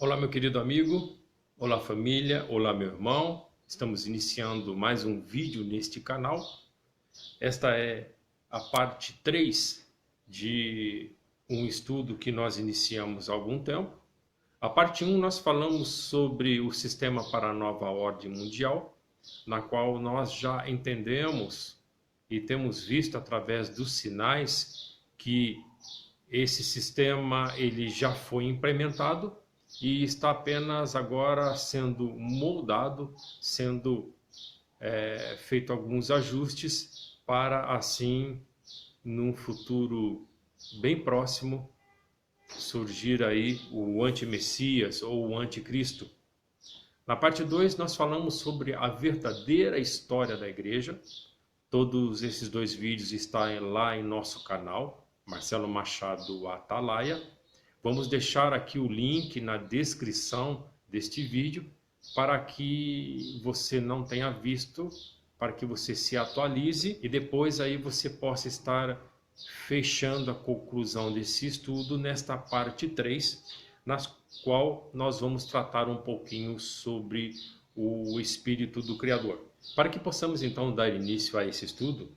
Olá, meu querido amigo, olá família, olá meu irmão. Estamos iniciando mais um vídeo neste canal. Esta é a parte 3 de um estudo que nós iniciamos há algum tempo. A parte 1 nós falamos sobre o sistema para a nova ordem mundial, na qual nós já entendemos e temos visto através dos sinais que esse sistema ele já foi implementado e está apenas agora sendo moldado, sendo feito alguns ajustes para assim, num futuro bem próximo, surgir aí o anti-Messias ou o anticristo. Na parte 2 nós falamos sobre a verdadeira história da igreja. Todos esses dois vídeos estão lá em nosso canal, Marcelo Machado Atalaia. Vamos deixar aqui o link na descrição deste vídeo para que você não tenha visto, para que você se atualize e depois aí você possa estar fechando a conclusão desse estudo nesta parte 3, na qual nós vamos tratar um pouquinho sobre o Espírito do Criador. Para que possamos então dar início a esse estudo,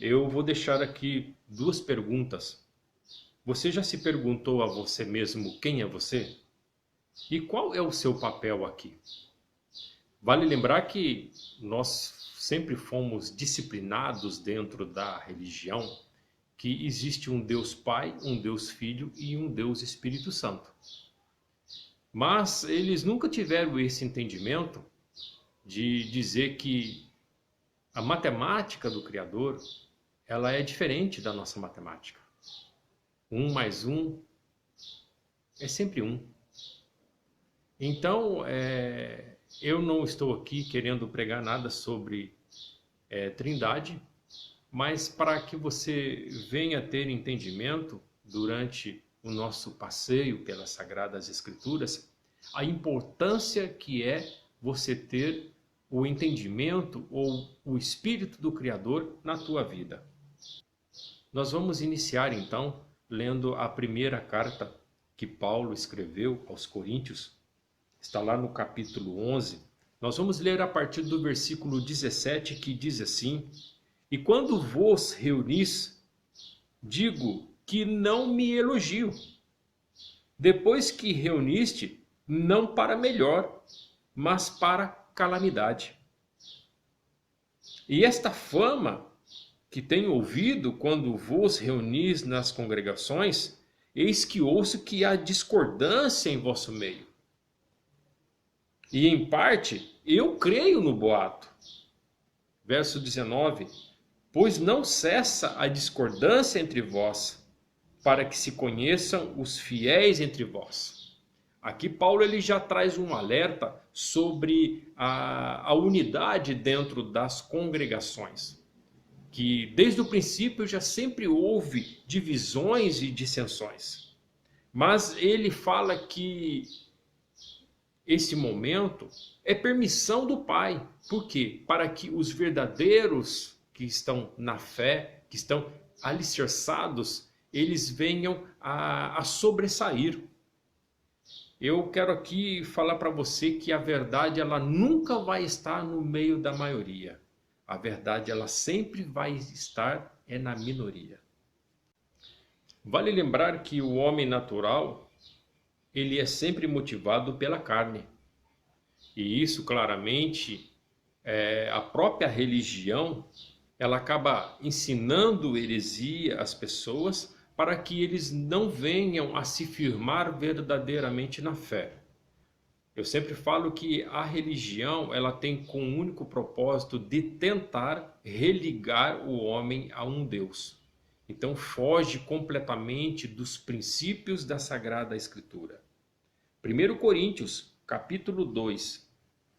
eu vou deixar aqui duas perguntas. Você já se perguntou a você mesmo quem é você? E qual é o seu papel aqui? Vale lembrar que nós sempre fomos disciplinados dentro da religião que existe um Deus Pai, um Deus Filho e um Deus Espírito Santo. Mas eles nunca tiveram esse entendimento de dizer que a matemática do Criador, ela é diferente da nossa matemática. 1 mais 1 é sempre 1. Então, eu não estou aqui querendo pregar nada sobre Trindade, mas para que você venha ter entendimento durante o nosso passeio pelas Sagradas Escrituras, a importância que é você ter o entendimento ou o Espírito do Criador na tua vida. Nós vamos iniciar então lendo a primeira carta que Paulo escreveu aos Coríntios. Está lá no capítulo 11. Nós vamos ler a partir do versículo 17, que diz assim: E quando vos reunis, digo que não me elogio. Depois que reuniste, não para melhor, mas para calamidade. E esta fama que tenho ouvido quando vos reunis nas congregações, eis que ouço que há discordância em vosso meio. E em parte eu creio no boato. Verso 19: Pois não cessa a discordância entre vós, para que se conheçam os fiéis entre vós. Aqui Paulo ele já traz um alerta sobre a unidade dentro das congregações. Que desde o princípio já sempre houve divisões e dissensões. Mas ele fala que esse momento é permissão do Pai. Por quê? Para que os verdadeiros que estão na fé, que estão alicerçados, eles venham a sobressair. Eu quero aqui falar para você que a verdade ela nunca vai estar no meio da maioria. A verdade ela sempre vai estar na minoria. Vale lembrar que o homem natural ele é sempre motivado pela carne. E isso claramente a própria religião ela acaba ensinando heresia às pessoas para que eles não venham a se firmar verdadeiramente na fé. Eu sempre falo que a religião ela tem como único propósito de tentar religar o homem a um Deus. Então foge completamente dos princípios da Sagrada Escritura. 1 Coríntios, capítulo 2,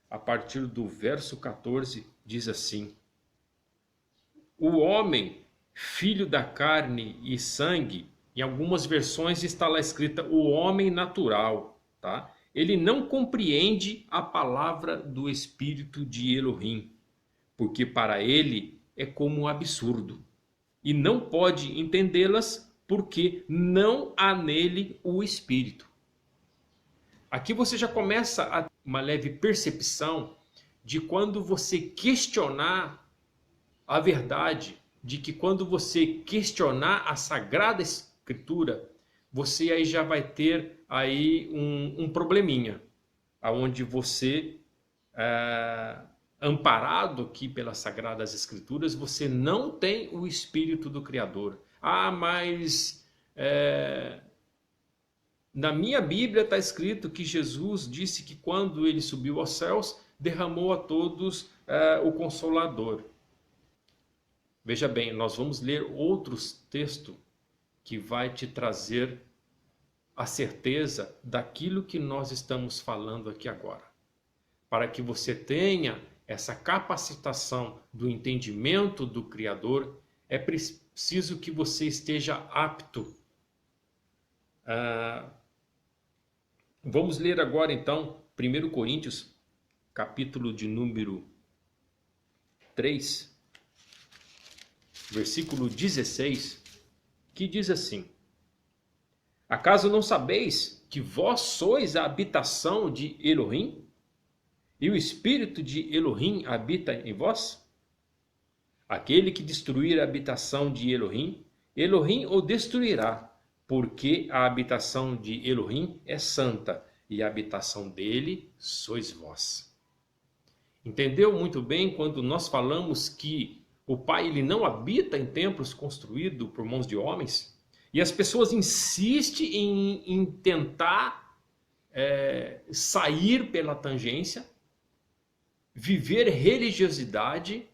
a partir do verso 14, diz assim: O homem, filho da carne e sangue, em algumas versões está lá escrita o homem natural, tá? Ele não compreende a palavra do Espírito de Elohim, porque para ele é como um absurdo. E não pode entendê-las porque não há nele o Espírito. Aqui você já começa a ter uma leve percepção de quando você questionar a verdade, de que quando você questionar a Sagrada Escritura, você aí já vai ter aí um probleminha, aonde você, amparado aqui pelas Sagradas Escrituras, você não tem o Espírito do Criador. Ah, mas na minha Bíblia está escrito que Jesus disse que quando ele subiu aos céus, derramou a todos o Consolador. Veja bem, nós vamos ler outros textos que vai te trazer a certeza daquilo que nós estamos falando aqui agora. Para que você tenha essa capacitação do entendimento do Criador, é preciso que você esteja apto. Vamos ler agora então 1 Coríntios, capítulo de número 3, versículo 16, que diz assim: acaso não sabeis que vós sois a habitação de Elohim? E o Espírito de Elohim habita em vós? Aquele que destruir a habitação de Elohim, Elohim o destruirá, porque a habitação de Elohim é santa, e a habitação dele sois vós. Entendeu muito bem quando nós falamos que o Pai ele não habita em templos construídos por mãos de homens? E as pessoas insistem em tentar sair pela tangência, viver religiosidade,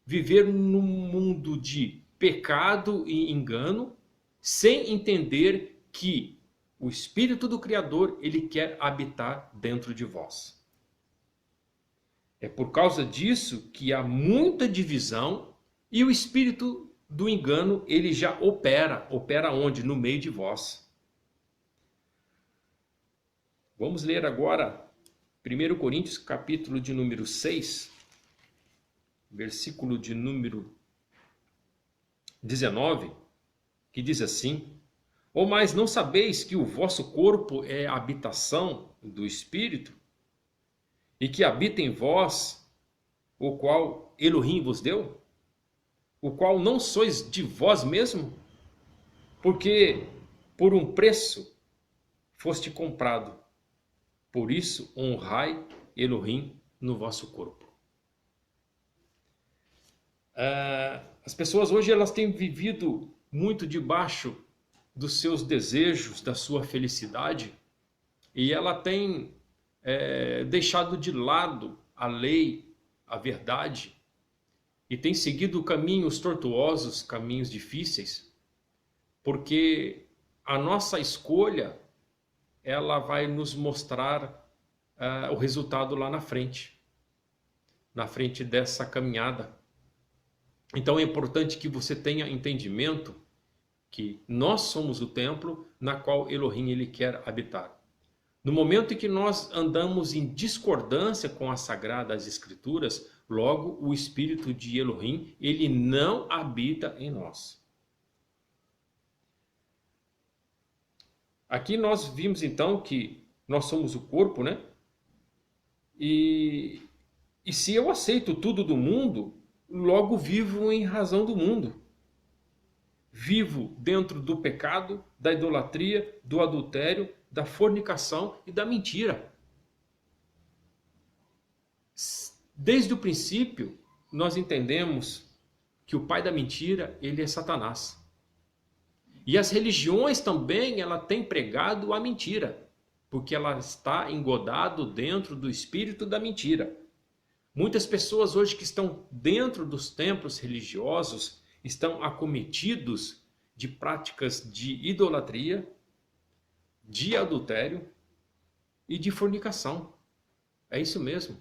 viver num mundo de pecado e engano, sem entender que o Espírito do Criador ele quer habitar dentro de vós. É por causa disso que há muita divisão e o espírito do engano ele já opera. Opera onde? No meio de vós. Vamos ler agora 1 Coríntios, capítulo de número 6, versículo de número 19, que diz assim: ou mais não sabeis que o vosso corpo é a habitação do Espírito, e que habita em vós, o qual Elohim vos deu, o qual não sois de vós mesmo, porque por um preço foste comprado. Por isso honrai Elohim no vosso corpo. As pessoas hoje elas têm vivido muito debaixo dos seus desejos, da sua felicidade, e ela tem deixado de lado a lei, a verdade, e tem seguido caminhos tortuosos, caminhos difíceis, porque a nossa escolha ela vai nos mostrar o resultado lá na frente dessa caminhada. Então é importante que você tenha entendimento que nós somos o templo na qual Elohim ele quer habitar. No momento em que nós andamos em discordância com as Sagradas Escrituras, logo o Espírito de Elohim, ele não habita em nós. Aqui nós vimos então que nós somos o corpo, né? E se eu aceito tudo do mundo, logo vivo em razão do mundo. Vivo dentro do pecado, da idolatria, do adultério, da fornicação e da mentira. Desde o princípio, nós entendemos que o pai da mentira, ele é Satanás. E as religiões também, ela tem pregado a mentira, porque ela está engodado dentro do espírito da mentira. Muitas pessoas hoje que estão dentro dos templos religiosos estão acometidos de práticas de idolatria, de adultério e de fornicação. É isso mesmo.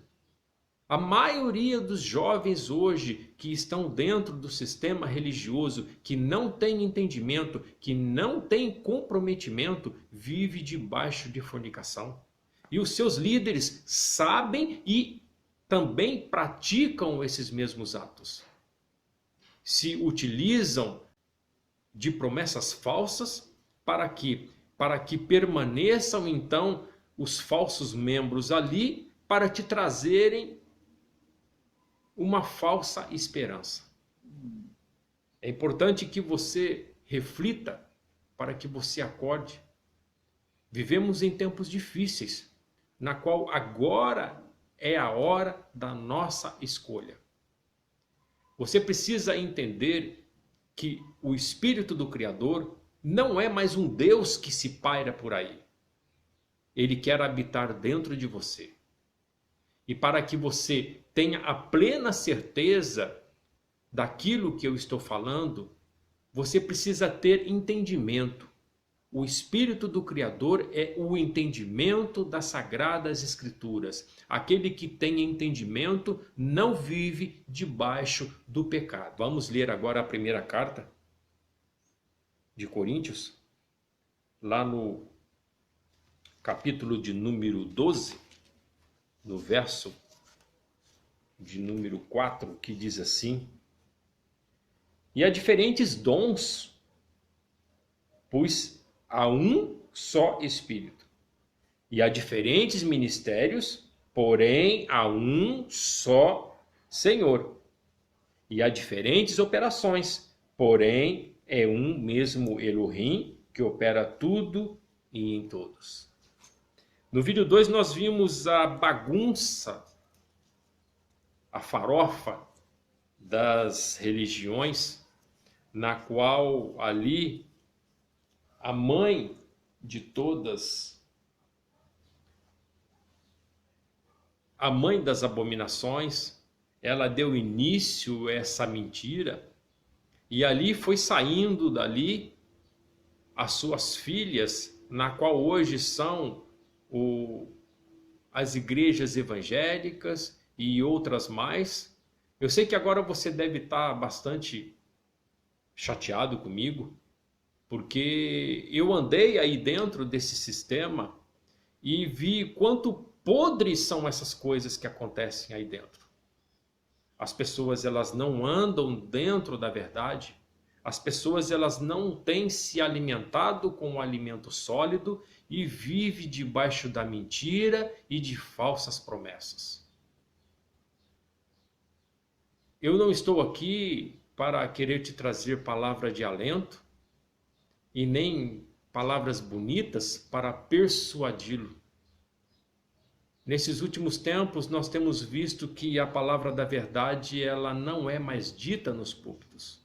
A maioria dos jovens hoje que estão dentro do sistema religioso, que não tem entendimento, que não tem comprometimento, vive debaixo de fornicação. E os seus líderes sabem e também praticam esses mesmos atos. Se utilizam de promessas falsas para que permaneçam então os falsos membros ali para te trazerem uma falsa esperança. É importante que você reflita para que você acorde. Vivemos em tempos difíceis, na qual agora é a hora da nossa escolha. Você precisa entender que o Espírito do Criador não é mais um Deus que se paira por aí. Ele quer habitar dentro de você. E para que você tenha a plena certeza daquilo que eu estou falando, você precisa ter entendimento. O Espírito do Criador é o entendimento das Sagradas Escrituras. Aquele que tem entendimento não vive debaixo do pecado. Vamos ler agora a primeira carta de Coríntios, lá no capítulo de número 12, no verso de número 4, que diz assim: e há diferentes dons, pois há um só Espírito. E há diferentes ministérios, porém há um só Senhor. E há diferentes operações, porém é um mesmo Elohim que opera tudo e em todos. No vídeo 2 nós vimos a bagunça, a farofa das religiões, na qual ali a mãe de todas, a mãe das abominações, ela deu início a essa mentira, e ali foi saindo dali as suas filhas, na qual hoje são as igrejas evangélicas e outras mais. Eu sei que agora você deve estar bastante chateado comigo, porque eu andei aí dentro desse sistema e vi quanto podres são essas coisas que acontecem aí dentro. As pessoas, elas não andam dentro da verdade. As pessoas, elas não têm se alimentado com um alimento sólido e vivem debaixo da mentira e de falsas promessas. Eu não estou aqui para querer te trazer palavra de alento e nem palavras bonitas para persuadi-lo. Nesses últimos tempos nós temos visto que a palavra da verdade, ela não é mais dita nos púlpitos,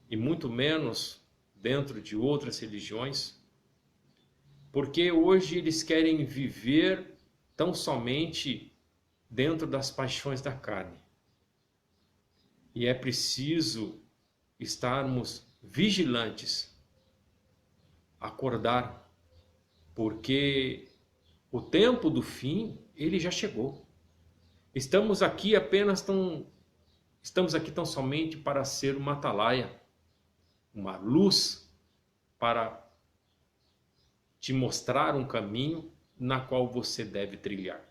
e muito menos dentro de outras religiões, porque hoje eles querem viver tão somente dentro das paixões da carne. E é preciso estarmos vigilantes, acordar, porque o tempo do fim, ele já chegou. Estamos aqui tão somente para ser uma atalaia, uma luz para te mostrar um caminho na qual você deve trilhar.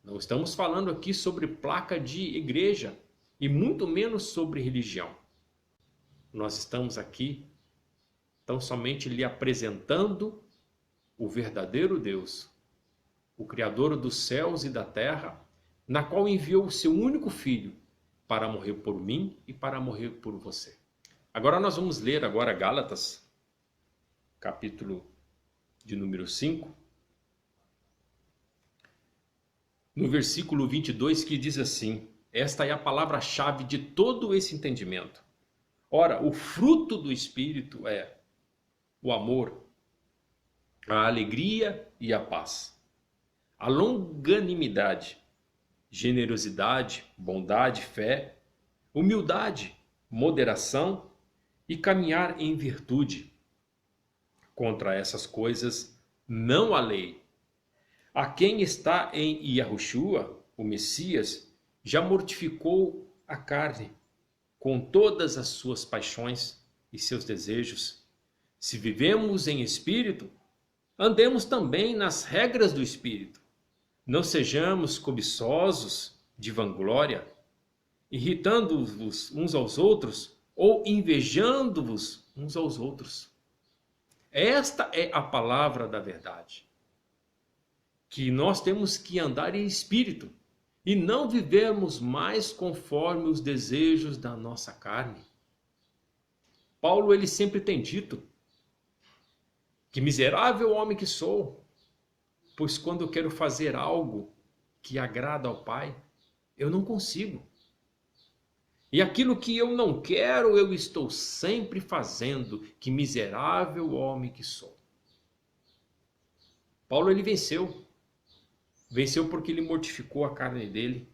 Não estamos falando aqui sobre placa de igreja e muito menos sobre religião. Nós estamos aqui tão somente lhe apresentando o verdadeiro Deus, o Criador dos céus e da terra, na qual enviou o seu único Filho para morrer por mim e para morrer por você. Agora nós vamos ler agora Gálatas, capítulo de número 5, no versículo 22, que diz assim: esta é a palavra-chave de todo esse entendimento. Ora, o fruto do Espírito é o amor, a alegria e a paz, a longanimidade, generosidade, bondade, fé, humildade, moderação e caminhar em virtude. Contra essas coisas não há lei. A quem está em Yahushua, o Messias, já mortificou a carne com todas as suas paixões e seus desejos. Se vivemos em espírito, andemos também nas regras do espírito. Não sejamos cobiçosos de vanglória, irritando-vos uns aos outros ou invejando-vos uns aos outros. Esta é a palavra da verdade. que nós temos que andar em espírito e não vivermos mais conforme os desejos da nossa carne. Paulo, ele sempre tem dito que miserável homem que sou, pois quando eu quero fazer algo que agrada ao Pai, eu não consigo. E aquilo que eu não quero, eu estou sempre fazendo. Que miserável homem que sou. Paulo, ele venceu. Venceu porque ele mortificou a carne dele.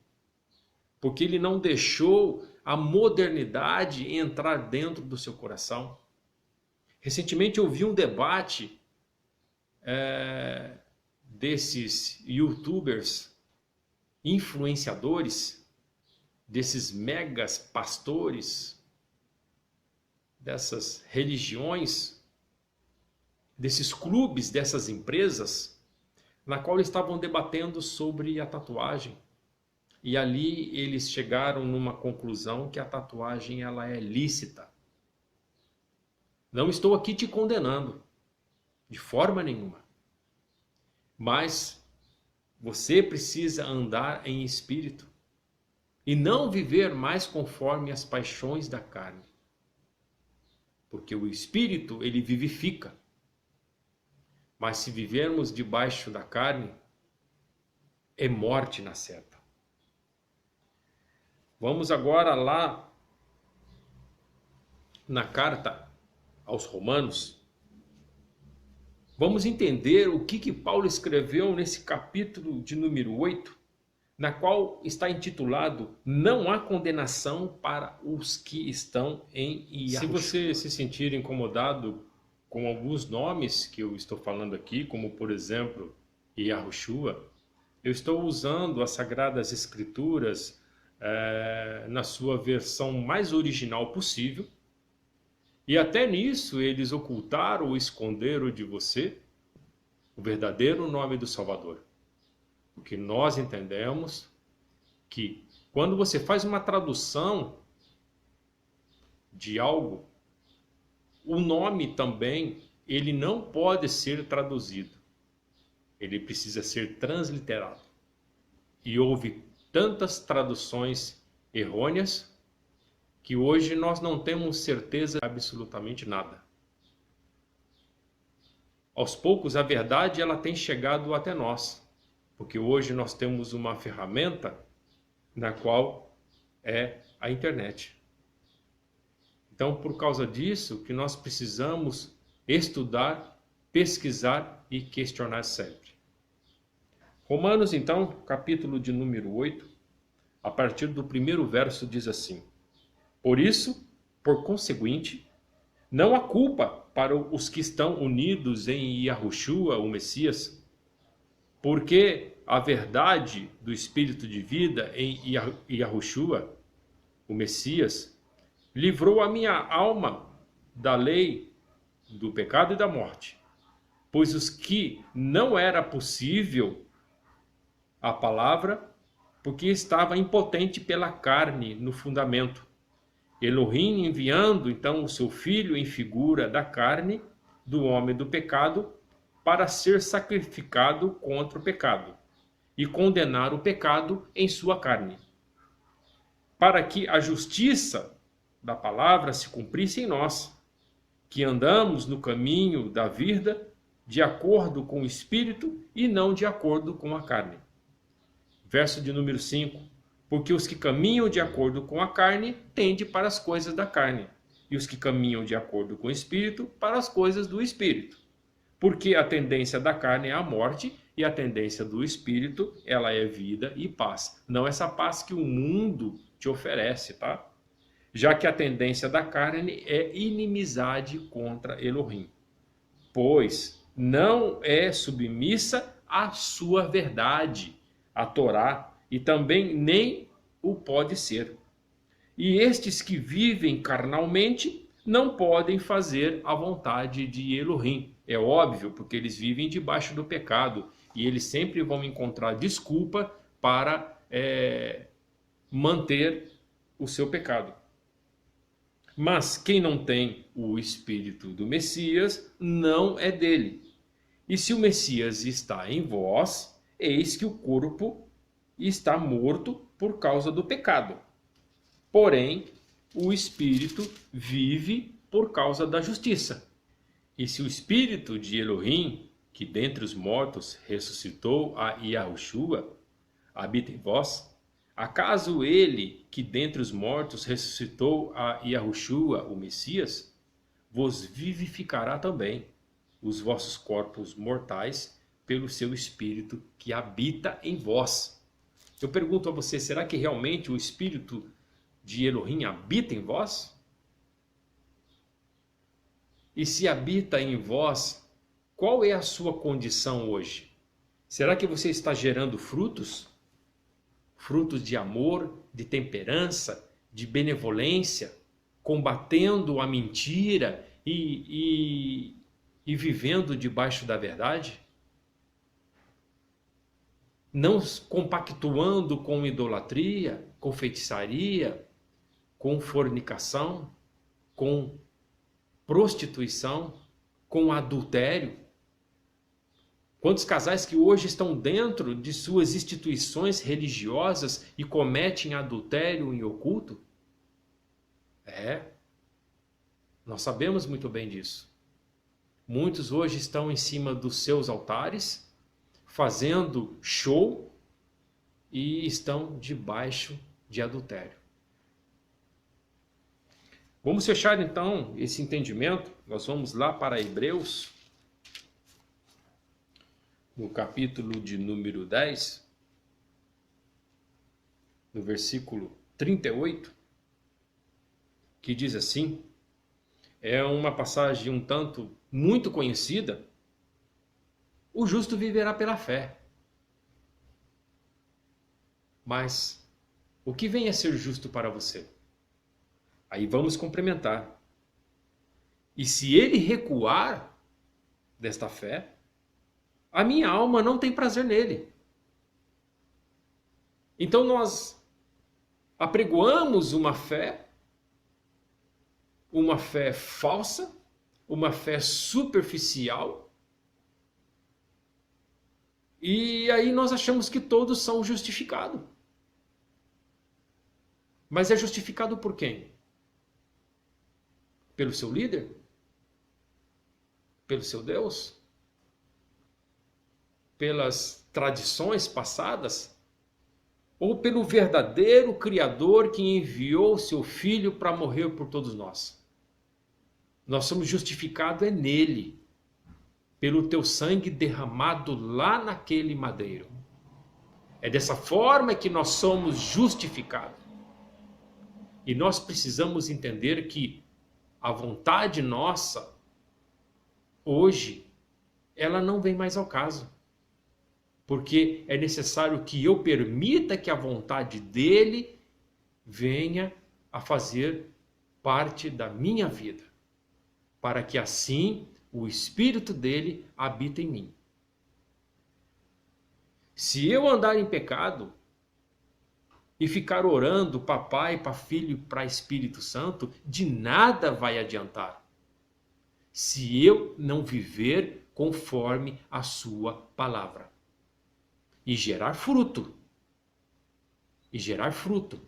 Porque ele não deixou a modernidade entrar dentro do seu coração. Recentemente eu vi um debate desses youtubers, influenciadores, desses megas pastores, dessas religiões, desses clubes, dessas empresas, na qual eles estavam debatendo sobre a tatuagem. E ali eles chegaram numa conclusão que a tatuagem ela é lícita. Não estou aqui te condenando, de forma nenhuma. Mas você precisa andar em espírito e não viver mais conforme as paixões da carne. Porque o espírito, ele vivifica. Mas se vivermos debaixo da carne, é morte na certa. Vamos agora lá na carta aos Romanos. Vamos entender o que Paulo escreveu nesse capítulo de número 8, na qual está intitulado Não há condenação para os que estão em Yahushua. Se você se sentir incomodado com alguns nomes que eu estou falando aqui, como por exemplo Yahushua, eu estou usando as Sagradas Escrituras na sua versão mais original possível. E até nisso eles ocultaram ou esconderam de você o verdadeiro nome do Salvador. Porque nós entendemos que quando você faz uma tradução de algo, o nome também, ele não pode ser traduzido. Ele precisa ser transliterado. E houve tantas traduções errôneas que hoje nós não temos certeza de absolutamente nada. Aos poucos a verdade ela tem chegado até nós, porque hoje nós temos uma ferramenta na qual é a internet. Então, por causa disso, que nós precisamos estudar, pesquisar e questionar sempre. Romanos, então, capítulo de número 8, a partir do primeiro verso diz assim: Por isso, por conseguinte, não há culpa para os que estão unidos em Yahushua, o Messias, porque a verdade do Espírito de vida em Yahushua, o Messias, livrou a minha alma da lei, do pecado e da morte. Pois os que não era possível a palavra, porque estava impotente pela carne no fundamento. Elohim enviando então o seu filho em figura da carne do homem do pecado para ser sacrificado contra o pecado e condenar o pecado em sua carne, para que a justiça da palavra se cumprisse em nós, que andamos no caminho da vida de acordo com o Espírito e não de acordo com a carne. Verso de número 5. Porque os que caminham de acordo com a carne tendem para as coisas da carne, e os que caminham de acordo com o Espírito para as coisas do Espírito. Porque a tendência da carne é a morte, e a tendência do Espírito, ela é vida e paz. Não essa paz que o mundo te oferece, tá? Já que a tendência da carne é inimizade contra Elohim, pois não é submissa à sua verdade, a Torá, e também nem o pode ser. E estes que vivem carnalmente não podem fazer a vontade de Elohim. É óbvio, porque eles vivem debaixo do pecado e eles sempre vão encontrar desculpa para manter o seu pecado. Mas quem não tem o Espírito do Messias não é dele. E se o Messias está em vós, eis que o corpo está morto por causa do pecado. Porém, o espírito vive por causa da justiça. E se o espírito de Elohim, que dentre os mortos ressuscitou a Yahushua, habita em vós, acaso ele, que dentre os mortos ressuscitou a Yahushua, o Messias, vos vivificará também os vossos corpos mortais pelo seu espírito que habita em vós. Eu pergunto a você, será que realmente o espírito de Elohim habita em vós? E se habita em vós, qual é a sua condição hoje? Será que você está gerando frutos? Frutos de amor, de temperança, de benevolência, combatendo a mentira e vivendo debaixo da verdade? Não compactuando com idolatria, com feitiçaria, com fornicação, com prostituição, com adultério. Quantos casais que hoje estão dentro de suas instituições religiosas e cometem adultério em oculto? Nós sabemos muito bem disso. Muitos hoje estão em cima dos seus altares, fazendo show e estão debaixo de adultério. Vamos fechar então esse entendimento. Nós vamos lá para Hebreus, no capítulo de número 10, no versículo 38, que diz assim, é uma passagem um tanto muito conhecida: o justo viverá pela fé. Mas o que vem a ser justo para você? Aí vamos complementar. E se ele recuar desta fé, a minha alma não tem prazer nele. Então nós apregoamos uma fé falsa, uma fé superficial, e aí nós achamos que todos são justificados. Mas é justificado por quem? Pelo seu líder? Pelo seu Deus? Pelas tradições passadas? Ou pelo verdadeiro Criador que enviou seu Filho para morrer por todos nós? Nós somos justificados nele, pelo teu sangue derramado lá naquele madeiro. É dessa forma que nós somos justificados. E nós precisamos entender que a vontade nossa, hoje, ela não vem mais ao caso. Porque é necessário que eu permita que a vontade dele venha a fazer parte da minha vida, para que assim o Espírito dele habite em mim. Se eu andar em pecado e ficar orando para Pai, para Filho e para Espírito Santo, de nada vai adiantar, se eu não viver conforme a sua palavra. E gerar fruto. E gerar fruto.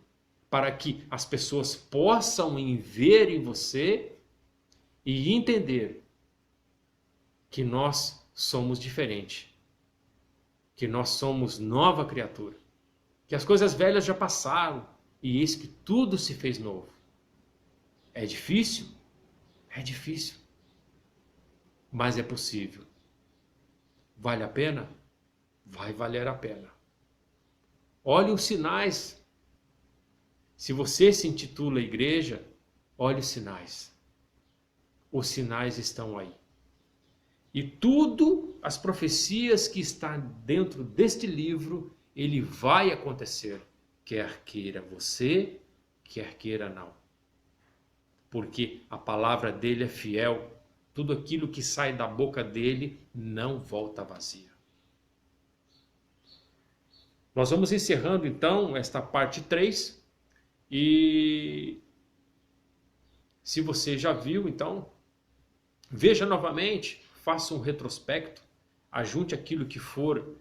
Para que as pessoas possam ver em você e entender que nós somos diferentes. Que nós somos nova criatura. Que as coisas velhas já passaram e eis que tudo se fez novo. É difícil? É difícil. Mas é possível. Vale a pena? Vai valer a pena. Olhe os sinais. Se você se intitula igreja, olhe os sinais. Os sinais estão aí. E tudo, as profecias que estão dentro deste livro, ele vai acontecer. Quer queira você, quer queira não. Porque a palavra dele é fiel. Tudo aquilo que sai da boca dele não volta vazia. Nós vamos encerrando então esta parte 3 e se você já viu, então veja novamente, faça um retrospecto, ajunte aquilo que for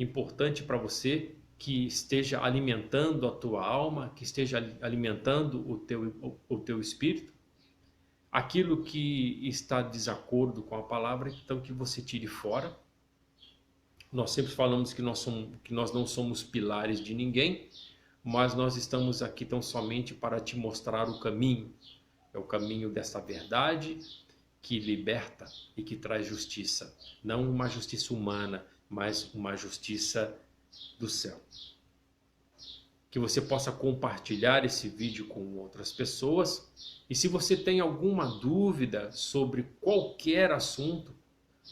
importante para você, que esteja alimentando a tua alma, que esteja alimentando o teu espírito. Aquilo que está de desacordo com a palavra, então que você tire fora. Nós sempre falamos que nós não somos pilares de ninguém, mas nós estamos aqui tão somente para te mostrar o caminho. É o caminho dessa verdade que liberta e que traz justiça. Não uma justiça humana, mas uma justiça do céu. Que você possa compartilhar esse vídeo com outras pessoas. E se você tem alguma dúvida sobre qualquer assunto,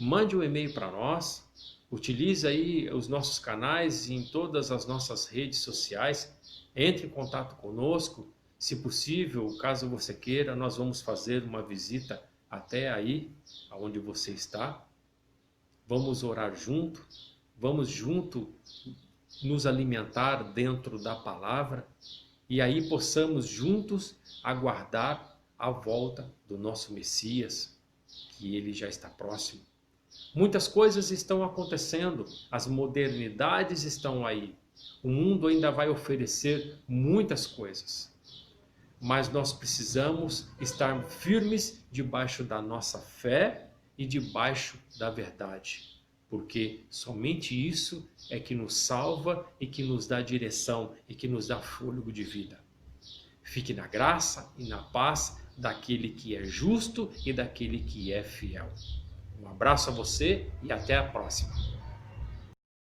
mande um e-mail para nós. Utilize aí os nossos canais em todas as nossas redes sociais. Entre em contato conosco. Se possível, caso você queira, nós vamos fazer uma visita até aí, aonde você está. Vamos orar junto. Vamos junto nos alimentar dentro da palavra. E aí possamos juntos aguardar a volta do nosso Messias, que ele já está próximo. Muitas coisas estão acontecendo, as modernidades estão aí. O mundo ainda vai oferecer muitas coisas. Mas nós precisamos estar firmes debaixo da nossa fé e debaixo da verdade. Porque somente isso é que nos salva e que nos dá direção e que nos dá fôlego de vida. Fique na graça e na paz daquele que é justo e daquele que é fiel. Um abraço a você e até a próxima.